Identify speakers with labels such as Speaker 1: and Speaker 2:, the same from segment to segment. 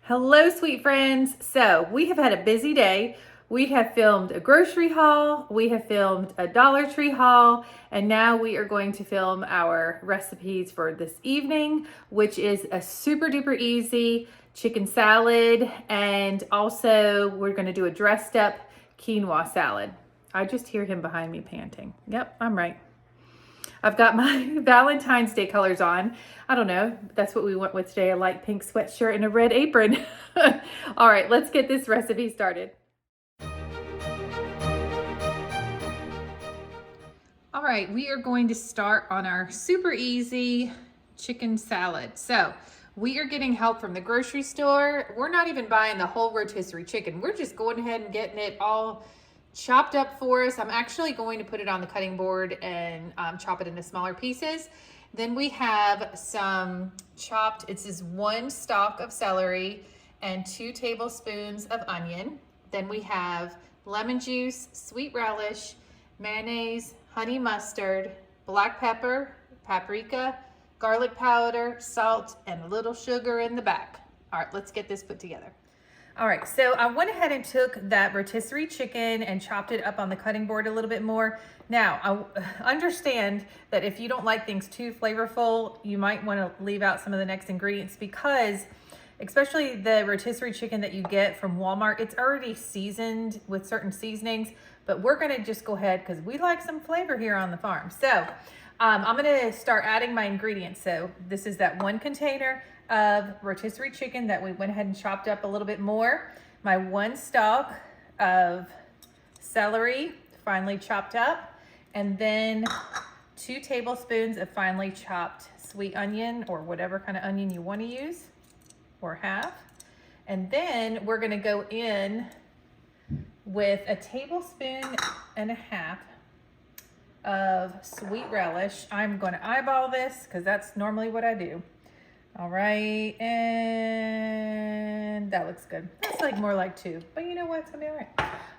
Speaker 1: Hello, sweet friends. So we have had a busy day. We have filmed a grocery haul, we have filmed a Dollar Tree haul, and now we are going to film our recipes for this evening, which is a super duper easy chicken salad, and also we're going to do a dressed up quinoa salad. I just hear him behind me panting. Yep, I'm right. I've got my Valentine's Day colors on. I don't know, that's what we went with today, a light pink sweatshirt and a red apron. All right, let's get this recipe started. All right, we are going to start on our super easy chicken salad. So we are getting help from the grocery store. We're not even buying the whole rotisserie chicken. We're just going ahead and getting it all chopped up for us. I'm actually going to put it on the cutting board and chop it into smaller pieces. Then we have some chopped, it's just 1 stalk of celery and 2 tablespoons of onion. Then we have lemon juice, sweet relish, mayonnaise, honey mustard, black pepper, paprika, garlic powder, salt, and a little sugar in the back. All right, let's get this put together. All right, so I went ahead and took that rotisserie chicken and chopped it up on the cutting board a little bit more. Now, I understand that if you don't like things too flavorful, you might want to leave out some of the next ingredients because especially the rotisserie chicken that you get from Walmart, it's already seasoned with certain seasonings, but we're gonna just go ahead because we like some flavor here on the farm. So I'm gonna start adding my ingredients. So this is that 1 container of rotisserie chicken that we went ahead and chopped up a little bit more. My 1 stalk of celery, finely chopped up, and then 2 tablespoons of finely chopped sweet onion or whatever kind of onion you want to use or have. And then we're gonna go in with a tablespoon and a half of sweet relish. I'm gonna eyeball this because that's normally what I do. All right, and that looks good. That's like more like 2, but you know what, it's gonna be all right.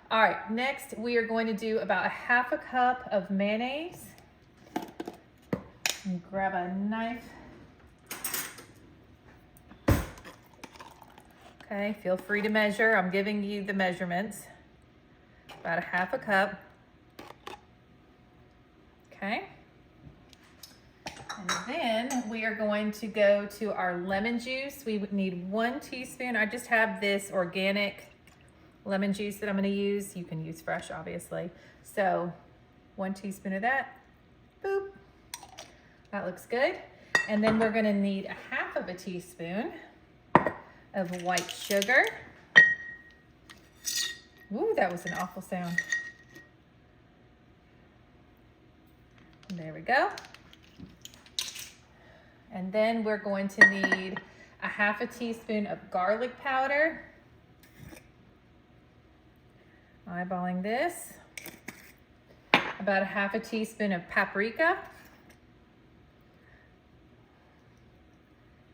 Speaker 1: All right, next we are going to do about a 1/2 cup of mayonnaise. And grab a knife. Okay, feel free to measure. I'm giving you the measurements. About a 1/2 cup. Okay. And then we are going to go to our lemon juice. We would need 1 teaspoon. I just have this organic lemon juice that I'm going to use. You can use fresh, obviously. So 1 teaspoon of that. Boop. That looks good. And then we're going to need a 1/2 teaspoon of white sugar. Ooh, that was an awful sound. There we go. And then we're going to need a 1/2 teaspoon of garlic powder. Eyeballing this. About a 1/2 teaspoon of paprika.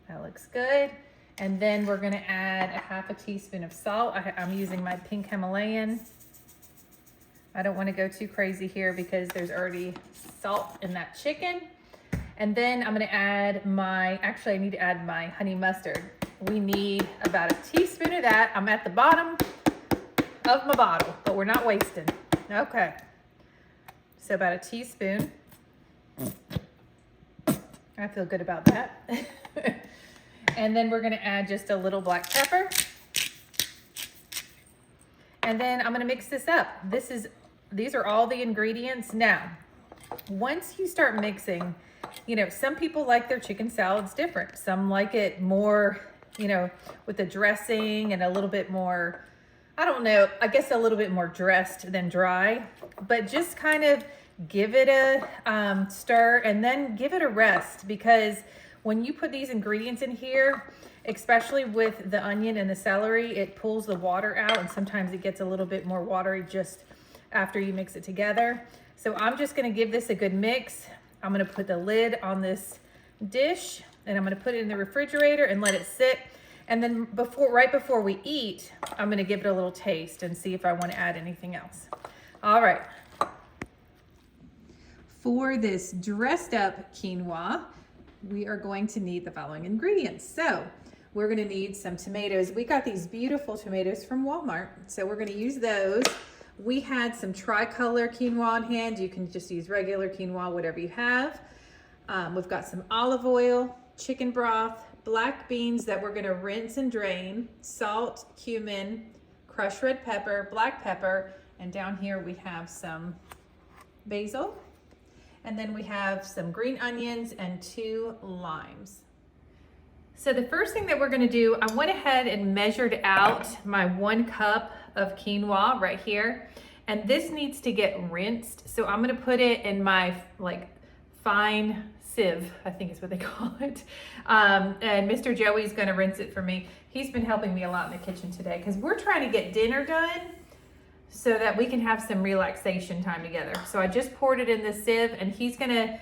Speaker 1: That looks good. And then we're gonna add a 1/2 teaspoon of salt. I'm using my pink Himalayan. I don't wanna go too crazy here because there's already salt in that chicken. And then I'm gonna add actually I need to add my honey mustard. We need about a teaspoon of that. I'm at the bottom of my bottle, but we're not wasting. Okay. So about a teaspoon. I feel good about that. And then we're gonna add just a little black pepper. And then I'm gonna mix this up. These are all the ingredients. Now, once you start mixing, you know, some people like their chicken salads different. Some like it more, you know, with the dressing and a little bit more, I don't know, I guess a little bit more dressed than dry. But just kind of give it a stir and then give it a rest, because when you put these ingredients in here, especially with the onion and the celery, it pulls the water out, and sometimes it gets a little bit more watery just after you mix it together. So I'm just gonna give this a good mix. I'm gonna put the lid on this dish and I'm gonna put it in the refrigerator and let it sit. And then right before we eat, I'm gonna give it a little taste and see if I wanna add anything else. All right. For this dressed up quinoa, we are going to need the following ingredients. So we're gonna need some tomatoes. We got these beautiful tomatoes from Walmart, so we're gonna use those. We had some tricolor quinoa on hand. You can just use regular quinoa, whatever you have. We've got some olive oil, chicken broth, black beans that we're gonna rinse and drain, salt, cumin, crushed red pepper, black pepper, and down here we have some basil. And then we have some green onions and 2 limes. So the first thing that we're gonna do, I went ahead and measured out my 1 cup of quinoa right here. And this needs to get rinsed. So I'm gonna put it in my fine sieve, I think is what they call it. And Mr. Joey's gonna rinse it for me. He's been helping me a lot in the kitchen today because we're trying to get dinner done so that we can have some relaxation time together. So I just poured it in the sieve, and he's gonna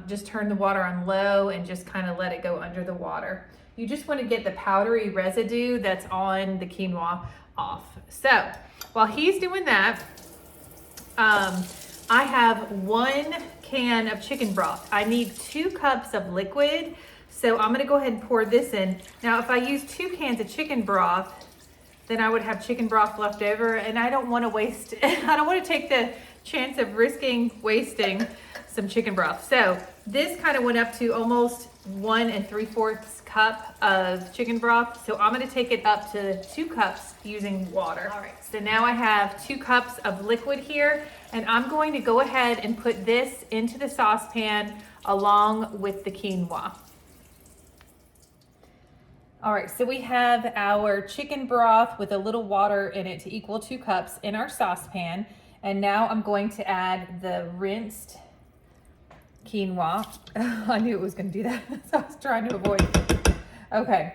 Speaker 1: just turn the water on low and just kind of let it go under the water. You just want to get the powdery residue that's on the quinoa off. So while he's doing that, I have 1 can of chicken broth. I need 2 cups of liquid. So I'm gonna go ahead and pour this in. Now, if I use 2 cans of chicken broth, then I would have chicken broth left over, and I don't want to waste, I don't want to take the chance of wasting some chicken broth. So this kind of went up to almost 1 3/4 cup of chicken broth. So I'm going to take it up to 2 cups using water. All right, so now I have 2 cups of liquid here, and I'm going to go ahead and put this into the saucepan along with the quinoa. All right, so we have our chicken broth with a little water in it to equal 2 cups in our saucepan. And now I'm going to add the rinsed quinoa. I knew it was gonna do that, so I was trying to avoid it. Okay,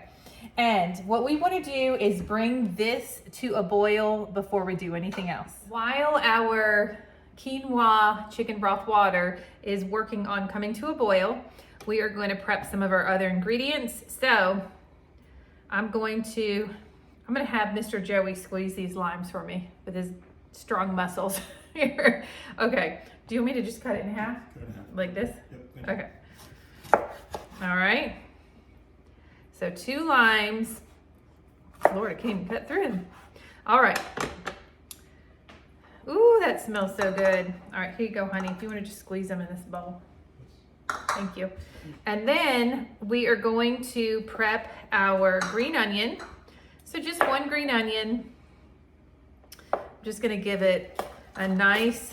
Speaker 1: and what we wanna do is bring this to a boil before we do anything else. While our quinoa chicken broth water is working on coming to a boil, we are going to prep some of our other ingredients. So I'm gonna have Mr. Joey squeeze these limes for me with his strong muscles here. Okay, do you want me to just cut it in half? Like this? Yep. Okay. All right. So 2 limes. Lord, it can't even cut through them. All right. Ooh, that smells so good. All right, here you go, honey. If you want to just squeeze them in this bowl. Thank you. And then we are going to prep our green onion. So just 1 green onion. I'm just gonna give it a nice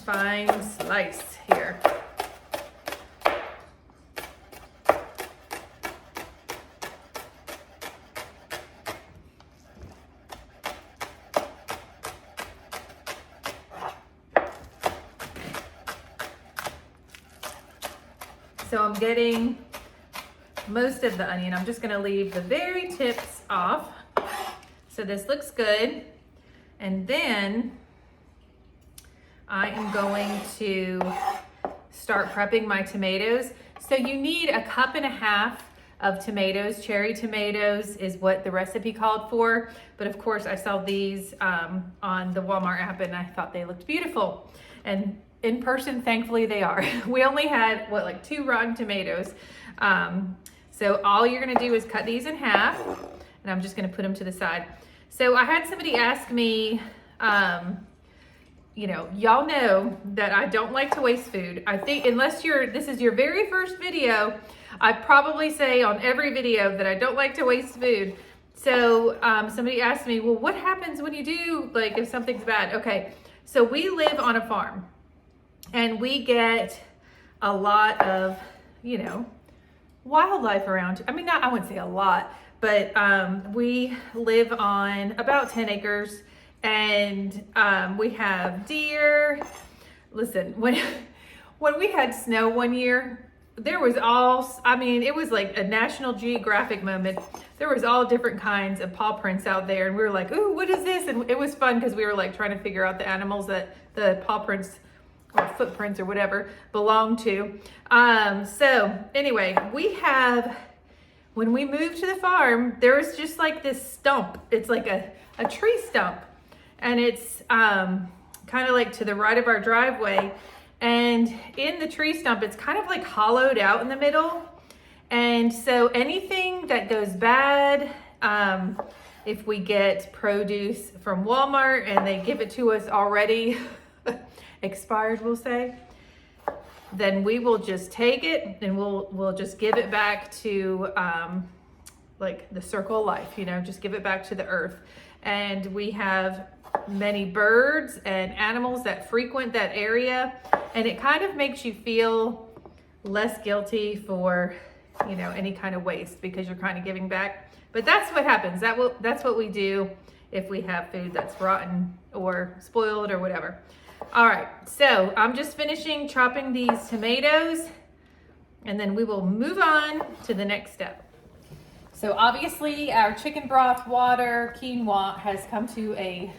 Speaker 1: fine slice here. So I'm getting most of the onion. I'm just gonna leave the very tips off. So this looks good. And then I am going to start prepping my tomatoes. So you need 1.5 cups of tomatoes. Cherry tomatoes is what the recipe called for. But of course I saw these on the Walmart app and I thought they looked beautiful. And in person, thankfully they are. We only had, like 2 rotten tomatoes. So all you're gonna do is cut these in half, and I'm just gonna put them to the side. So I had somebody ask me, y'all know that I don't like to waste food. I think unless this is your very first video, I probably say on every video that I don't like to waste food. So somebody asked me, well, what happens when you do, if something's bad? Okay, so we live on a farm. And we get a lot of, wildlife around. I mean, I wouldn't say a lot, but we live on about 10 acres and we have deer. Listen, when we had snow one year, there was it was like a National Geographic moment. There was all different kinds of paw prints out there. And we were like, ooh, what is this? And it was fun because we were trying to figure out the animals that the paw prints or footprints or whatever belong to. So anyway, when we moved to the farm, there was just this stump. It's like a tree stump. And it's kind of to the right of our driveway. And in the tree stump, it's kind of hollowed out in the middle. And so anything that goes bad, if we get produce from Walmart and they give it to us already expired, we'll say, then we will just take it and we'll just give it back to like the circle of life, you know, just give it back to the earth. And we have many birds and animals that frequent that area, and it kind of makes you feel less guilty for, you know, any kind of waste, because you're kind of giving back. But that's what happens. That's what we do if we have food that's rotten or spoiled or whatever. All right, so I'm just finishing chopping these tomatoes, and then we will move on to the next step. So obviously our chicken broth water quinoa has come to a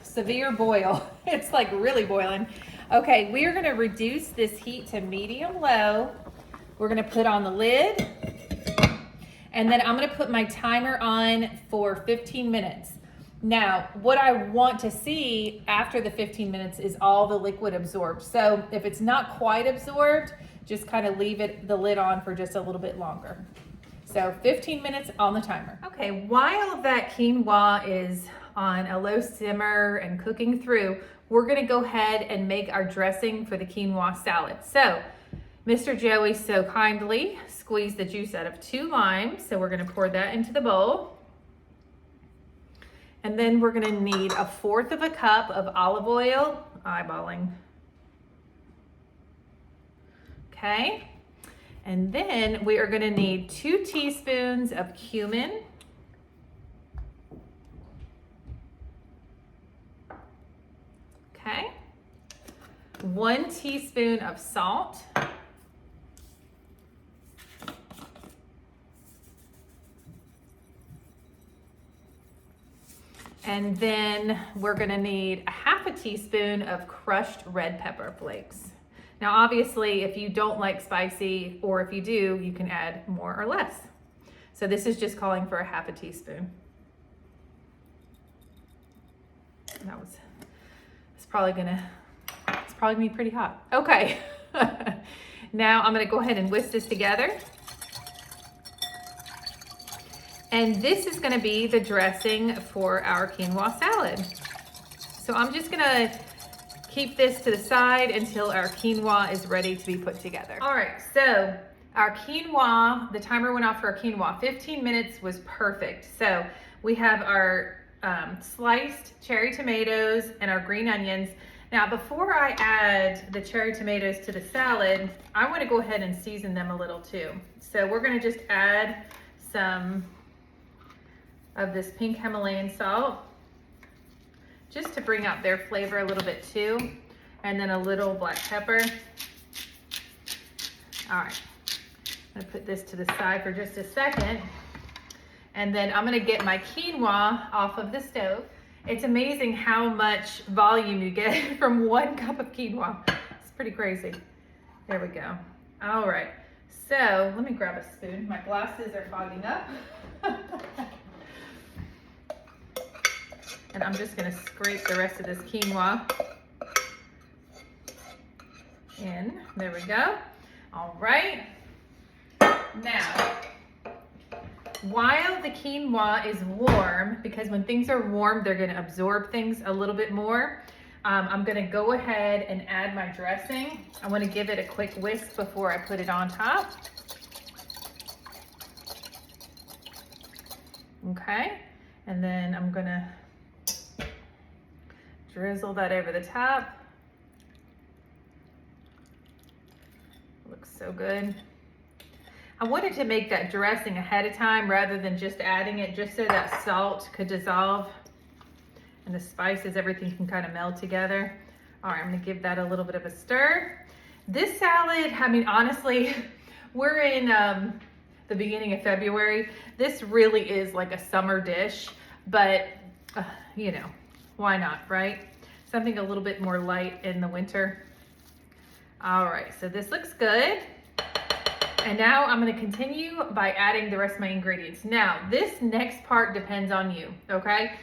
Speaker 1: severe boil. It's like really boiling. Okay, we are gonna reduce this heat to medium low. We're gonna put on the lid, and then I'm gonna put my timer on for 15 minutes. Now, what I want to see after the 15 minutes is all the liquid absorbed. So if it's not quite absorbed, just kind of leave the lid on for just a little bit longer. So 15 minutes on the timer. Okay, while that quinoa is on a low simmer and cooking through, we're gonna go ahead and make our dressing for the quinoa salad. So Mr. Joey so kindly squeezed the juice out of 2 limes. So we're gonna pour that into the bowl. And then we're gonna need 1/4 cup of olive oil, eyeballing. Okay, and then we are gonna need 2 teaspoons of cumin. Okay, 1 teaspoon of salt. And then we're gonna need 1/2 teaspoon of crushed red pepper flakes. Now, obviously, if you don't like spicy, or if you do, you can add more or less. So this is just calling for 1/2 teaspoon. It's probably gonna be pretty hot. Okay, now I'm gonna go ahead and whisk this together. And this is gonna be the dressing for our quinoa salad. So I'm just gonna keep this to the side until our quinoa is ready to be put together. All right, so our quinoa, the timer went off for our quinoa. 15 minutes was perfect. So we have our sliced cherry tomatoes and our green onions. Now, before I add the cherry tomatoes to the salad, I wanna go ahead and season them a little too. So we're gonna just add some of this pink Himalayan salt, just to bring out their flavor a little bit too. And then a little black pepper. All right, I'm gonna put this to the side for just a second. And then I'm gonna get my quinoa off of the stove. It's amazing how much volume you get from 1 cup of quinoa. It's pretty crazy. There we go. All right, so let me grab a spoon. My glasses are fogging up. And I'm just gonna scrape the rest of this quinoa in. There we go. All right. Now, while the quinoa is warm, because when things are warm, they're gonna absorb things a little bit more, I'm gonna go ahead and add my dressing. I wanna give it a quick whisk before I put it on top. Okay, and then I'm gonna drizzle that over the top. Looks so good. I wanted to make that dressing ahead of time rather than just adding it, just so that salt could dissolve and the spices, everything can kind of meld together. All right, I'm gonna give that a little bit of a stir. This salad, I mean, honestly, we're in the beginning of February. This really is like a summer dish, but you know, why not, right? Something a little bit more light in the winter. All right, so this looks good. And now I'm gonna continue by adding the rest of my ingredients. Now, this next part depends on you, okay?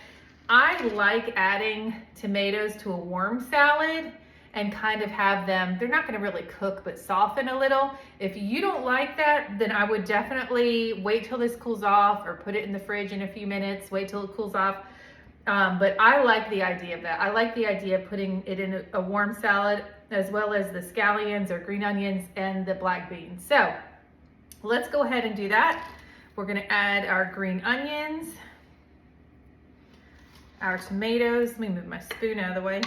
Speaker 1: I like adding tomatoes to a warm salad, and kind of have them, they're not gonna really cook, but soften a little. If you don't like that, then I would definitely wait till this cools off or put it in the fridge in a few minutes, wait till it cools off. But I like the idea of that. I like the idea of putting it in a warm salad, as well as the scallions or green onions and the black beans. So let's go ahead and do that. We're gonna add our green onions, our tomatoes. Let me move my spoon out of the way.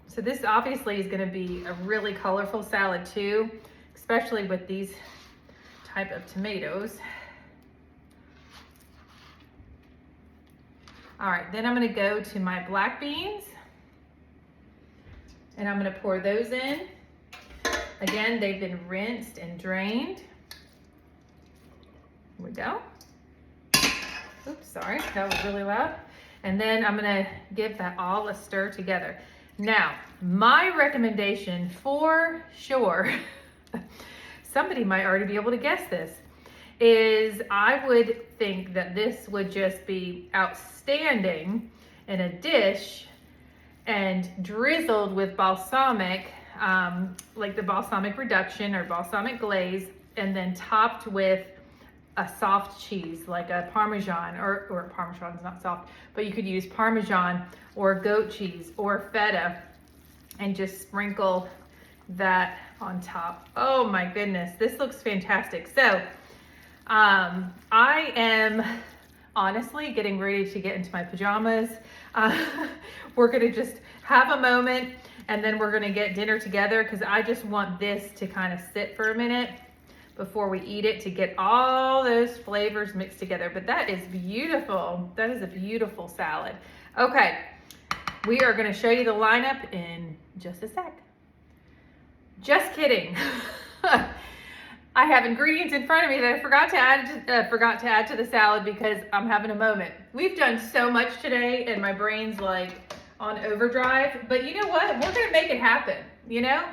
Speaker 1: So this obviously is gonna be a really colorful salad too, especially with these type of tomatoes. All right, then I'm gonna go to my black beans and I'm gonna pour those in. Again, they've been rinsed and drained. Here we go. Oops, sorry, that was really loud. And then I'm gonna give that all a stir together. Now, my recommendation for sure, somebody might already be able to guess this, is I would think that this would just be outstanding in a dish and drizzled with balsamic, like the balsamic reduction or balsamic glaze, and then topped with a soft cheese like a Parmesan, or Parmesan's not soft, but you could use Parmesan or goat cheese or feta and just sprinkle that on top. Oh my goodness, this looks fantastic. So I am honestly getting ready to get into my pajamas. We're gonna just have a moment and then we're gonna get dinner together, because I just want this to kind of sit for a minute before we eat it to get all those flavors mixed together. But that is beautiful. That is a beautiful salad. Okay, we are gonna show you the lineup in just a sec. Just kidding. I have ingredients in front of me that I forgot to add to the salad because I'm having a moment. We've done so much today and my brain's like on overdrive, but you know what? We're gonna make it happen, you know?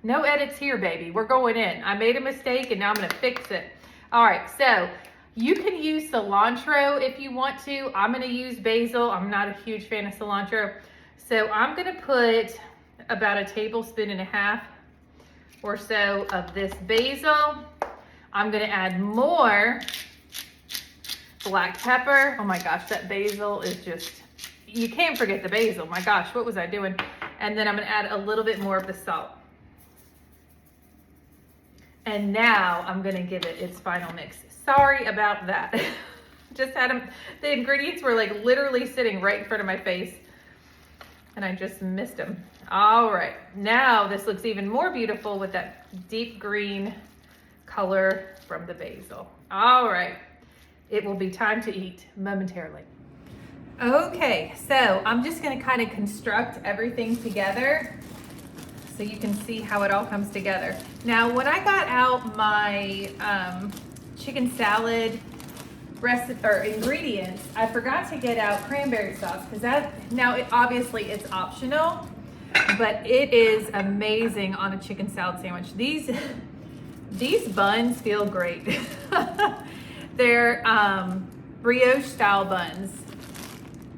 Speaker 1: No edits here, baby. We're going in. I made a mistake and now I'm gonna fix it. All right, so you can use cilantro if you want to. I'm gonna use basil. I'm not a huge fan of cilantro. So I'm gonna put about 1.5 tablespoons or so of this basil. I'm gonna add more black pepper. Oh my gosh, that basil is just, you can't forget the basil. My gosh, what was I doing? And then I'm gonna add a little bit more of the salt. And now I'm gonna give it its final mix. Sorry about that. Just had them, the ingredients were like literally sitting right in front of my face and I just missed them. All right, now this looks even more beautiful with that deep green color from the basil. All right, it will be time to eat momentarily. Okay, so I'm just gonna kind of construct everything together so you can see how it all comes together. Now, when I got out my chicken salad recipe or ingredients, I forgot to get out cranberry sauce, because obviously it's optional, but it is amazing on a chicken salad sandwich. These buns feel great. They're brioche style buns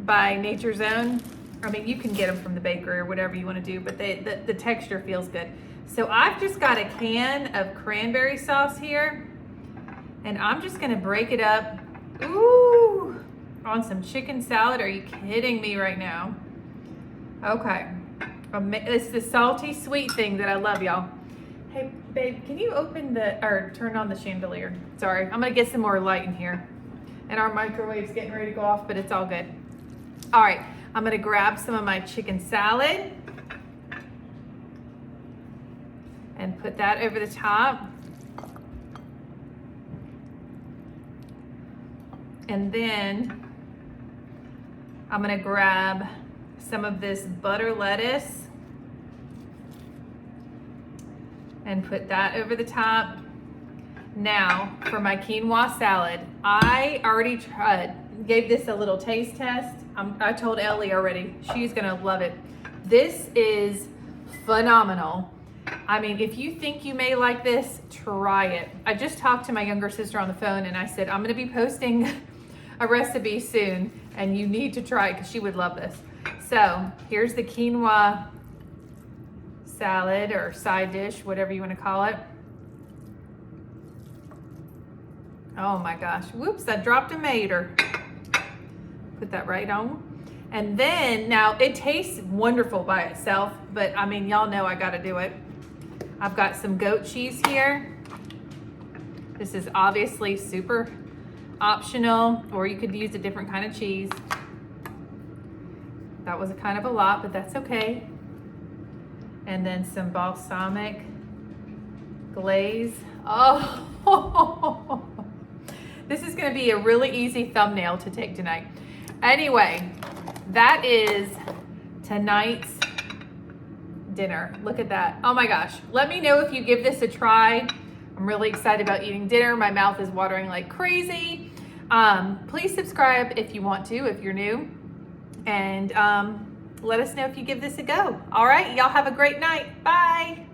Speaker 1: by Nature's Own. I mean, you can get them from the bakery or whatever you want to do, but the texture feels good. So I've just got a can of cranberry sauce here, and I'm just gonna break it up. Ooh, on some chicken salad. Are you kidding me right now? Okay, it's the salty sweet thing that I love, y'all. Hey, babe, can you turn on the chandelier? Sorry, I'm gonna get some more light in here. And our microwave's getting ready to go off, but it's all good. All right, I'm gonna grab some of my chicken salad and put that over the top. And then I'm gonna grab some of this butter lettuce and put that over the top. Now, for my quinoa salad, I already gave this a little taste test. I told Ellie already, she's gonna love it. This is phenomenal. I mean, if you think you may like this, try it. I just talked to my younger sister on the phone and I said, I'm gonna be posting a recipe soon and you need to try it because she would love this. so here's the quinoa salad or side dish, whatever you want to call it. Oh my gosh, whoops, I dropped a mater. Put that right on. And then, now it tastes wonderful by itself, but I mean, y'all know I gotta do it. I've got some goat cheese here. This is obviously super optional, or you could use a different kind of cheese. That was a kind of a lot, but that's okay. And then some balsamic glaze. Oh, this is gonna be a really easy thumbnail to take tonight. Anyway, that is tonight's dinner. Look at that. Oh my gosh. Let me know if you give this a try. I'm really excited about eating dinner. My mouth is watering like crazy. Please subscribe if you want to, if you're new. And let us know if you give this a go. All right, y'all have a great night. Bye.